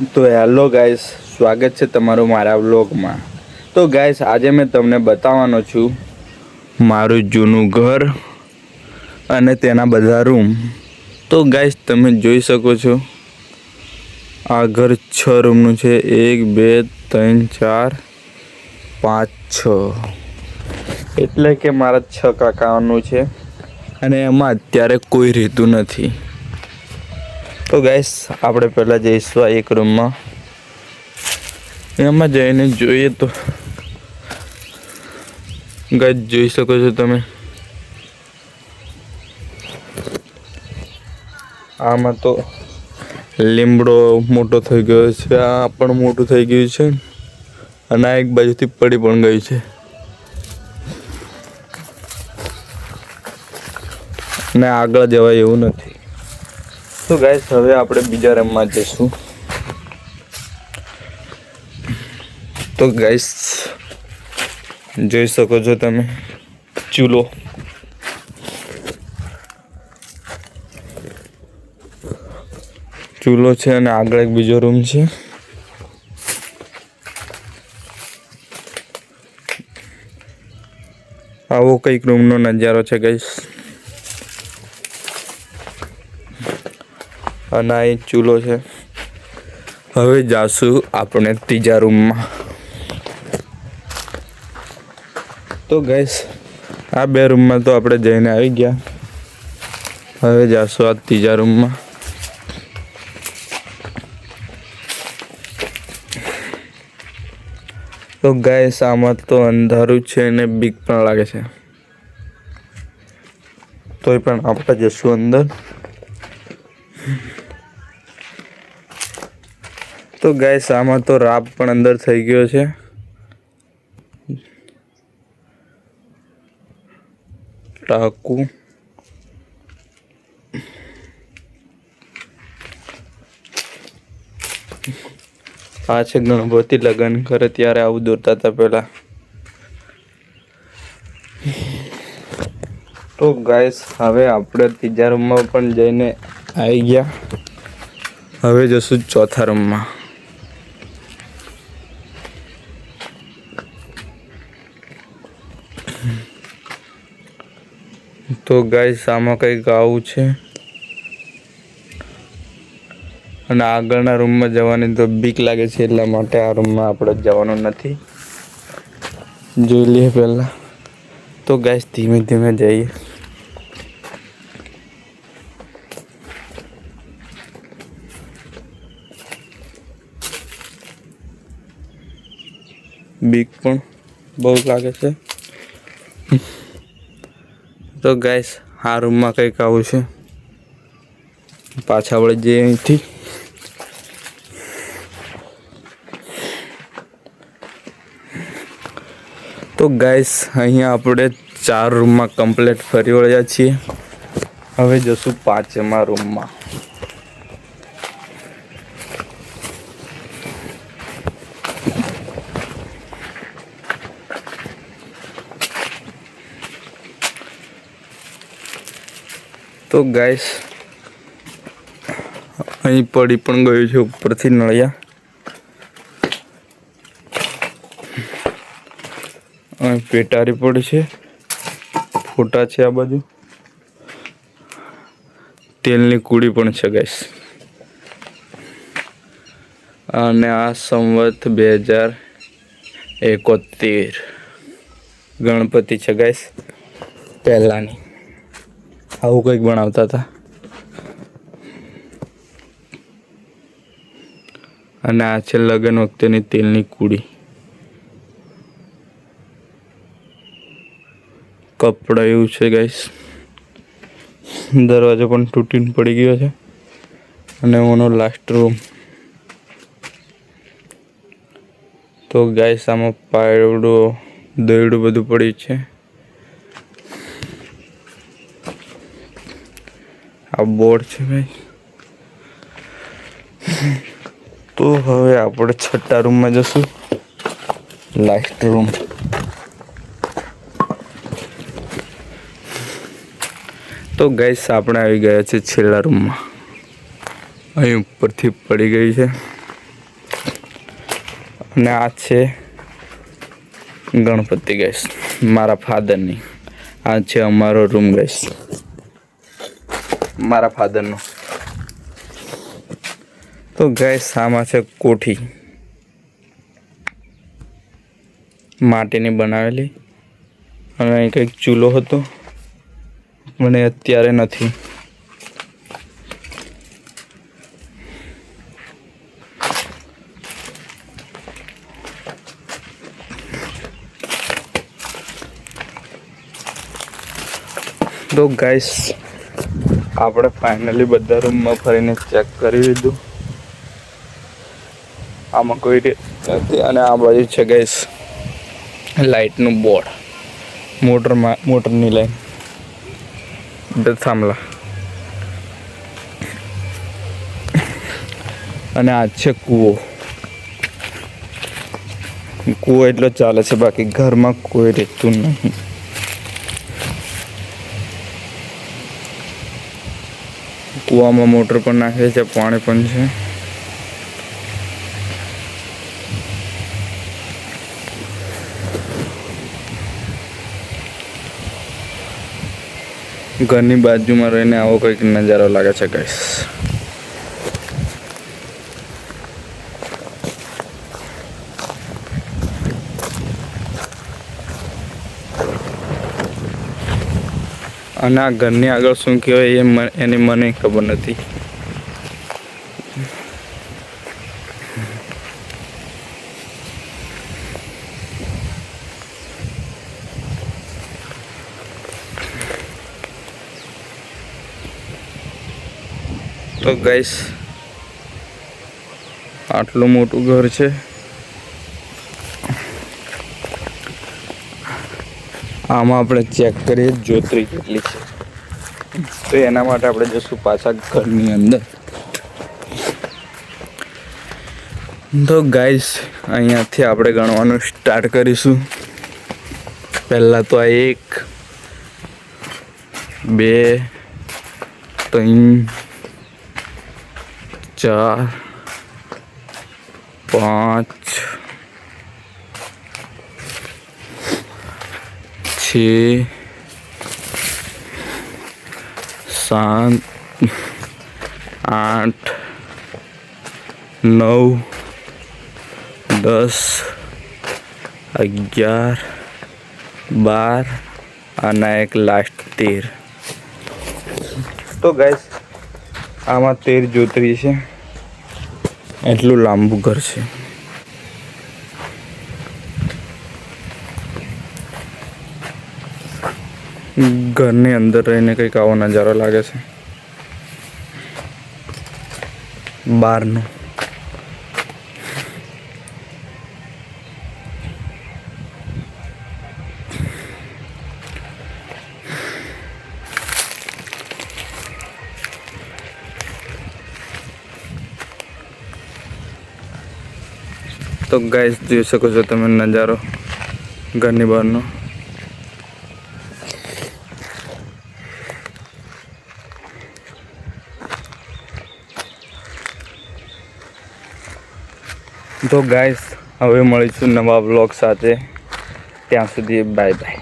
તો hello guys, સ્વાગત છે તમારું મારા વ્લોગમાં। તો ગાઈસ, આજે મેં તમને બતાવવાનો છું મારું જૂનું ઘર અને તેના બધા રૂમ। તો ગાઈસ, તમે જોઈ શકો છો આ ઘર 6 રૂમનું છે। 1 2 3 4 5 6 એટલે કે મારા 6 કાકાઓનું છે અને એમાં અત્યારે કોઈ રહેતું નથી। તો ગાઈસ, આપણે પહેલાં જઈશું આ એક રૂમમાં। એમાં જઈને જોઈએ તો ગાઈસ જોઈ શકો છો તમે, આમાં તો લીમડો મોટો થઈ ગયો છે, આ પણ મોટું થઈ ગયું છે અને આ એક બાજુથી પડી પણ ગઈ છે અને આગળ જવાય એવું નથી। તો ગાઈસ, હવે આપણે બીજા રૂમમાં જઈશું। તો ગાઈસ જોઈ શકો છો તમે, ચૂલો છે અને આગળ એક બીજો રૂમ છે। આવો કંઈક રૂમનો નજારો છે ગાઈસ, અને આ એક ચૂલો છે। હવે જાશું આપણે ત્રીજા રૂમમાં। તો ગાઈસ, આ બે રૂમમાં તો આપણે જઈને આવી ગયા। હવે જાશું આ ત્રીજા રૂમમાં। તો ગાઈસ, આમાં તો અંધારું છે અને બીક પણ લાગે છે, તોય પણ આપણે જશું અંદર। તો ગાઈસ, આમાં તો રાપ પણ અંદર થઈ ગયો છે। ટાકુ આ છે ગણપતિ લગ્ન કરે ત્યારે આવું દોરતા હતા પહેલા। તો ગાઈસ, હવે આપણે ત્રીજા રૂમમાં પણ જઈને આવી ગયા। હવે જશું ચોથા રૂમમાં। તો ગાઈસ, આમાં કંઈક આવું છે અને આગળના રૂમમાં જવાની તો બીક લાગે છે, એટલા માટે આ રૂમમાં આપણે જવાનું નથી। જોઈ લઈએ પહેલાં। તો ગાઈસ, ધીમે ધીમે જઈએ। બીક પણ બહુ લાગે છે। તો ગાઈસ, આ રૂમમાં કંઈક આવું છે। પાછા વળી જઈએ અહીંથી। તો ગાઈસ, અહીંયા આપણે 4 રૂમમાં કમ્પ્લીટ ફરી વળ્યા છીએ। હવે જશું 5મા રૂમમાં। તો ગાઈસ, અહીં પડી પણ ગયું છે ઉપરથી નળિયા। અહીં પેટારી પડી છે, ફોટા છે આ બાજુ, તેલની કુડી પણ છે ગાઈસ। અને આ સંવત 2071 ગણપતિ છે ગાઈસ, પહેલાની। આવું કંઈક બનાવતા હતા અને આ છે લગ્ન વખતેની તેલની કુડી। કપડા એવું છે ગાઈસ। દરવાજો પણ તૂટીને પડી ગયો છે અને ઓનો લાસ્ટ રૂમ। તો ગાઈસ, આમાં પાયડું દોયડું બધું પડ્યું છે। આ બોર્ડ છે ગાઈસ। તો હવે આપણે 6થા રૂમમાં જશું, લાસ્ટ રૂમ। તો ગાઈસ, આપણે આવી ગયા છે છેલ્લા રૂમમાં। અહીં ઉપરથી પડી ગઈ છે। અને આ છે ગણપતિ ગાઈસ, મારા ફાધરની. આ છે અમારો રૂમ ગાઈસ, મારા ફાધરનો. તો ગાઈસ આમાં છે કોઠી, માટીની બનાવેલી. અને અહીં કંઈક ચૂલો હતો, મને અત્યારે નથી. તો ગાઈસ આપણે ફાઇનલી બધા રૂમમાં ફરીને ચેક કરી લીધું. આમાં કોઈ નથી. અને આ બાજુ છે ગાઈસ લાઇટનું બોર્ડ, મોટરની લાઈન, બે થાંભલા. અને આ છે કૂવો. કૂવો એટલો ચાલે છે, બાકી ઘરમાં કોઈ રહેતું નહીં. કૂવામાં મોટર પણ નાખે છે, પાણી પણ છે. ઘરની બાજુમાં રહીને આવો કંઈક નજારો લાગે છે ગાઈસ. અને આ ઘરની આગળ શું કહેવાય એની મને ખબર નથી. તો ગાઈસ આટલું મોટું ઘર છે. આમાં આપણે ચેક કરીએ જ્યોત્રી કેટલી છે. તો એના માટે આપણે જઈશું પાછા ઘરની અંદર. તો ગાઈસ અહીંયાથી આપણે ગણવાનું સ્ટાર્ટ કરીશું. પહેલાં તો આ 1 2 3 4 5 6 7 8 9 10 11 12 અને એક લાસ્ટ 13. તો ગાઈસ આમાં 13 જ્યોત્રી છે. એટલું લાંબુ ઘર છે. ઘરની અંદર રહીને કંઈક આવો નજારો લાગે છે બહારનો. તો ગાઈસ જોઈ શકો છો તમે નજારો ઘરની બહારનો. તો ગાઈસ હવે મળીશું નવા વ્લોગ સાથે. ત્યાં સુધી બાય બાય.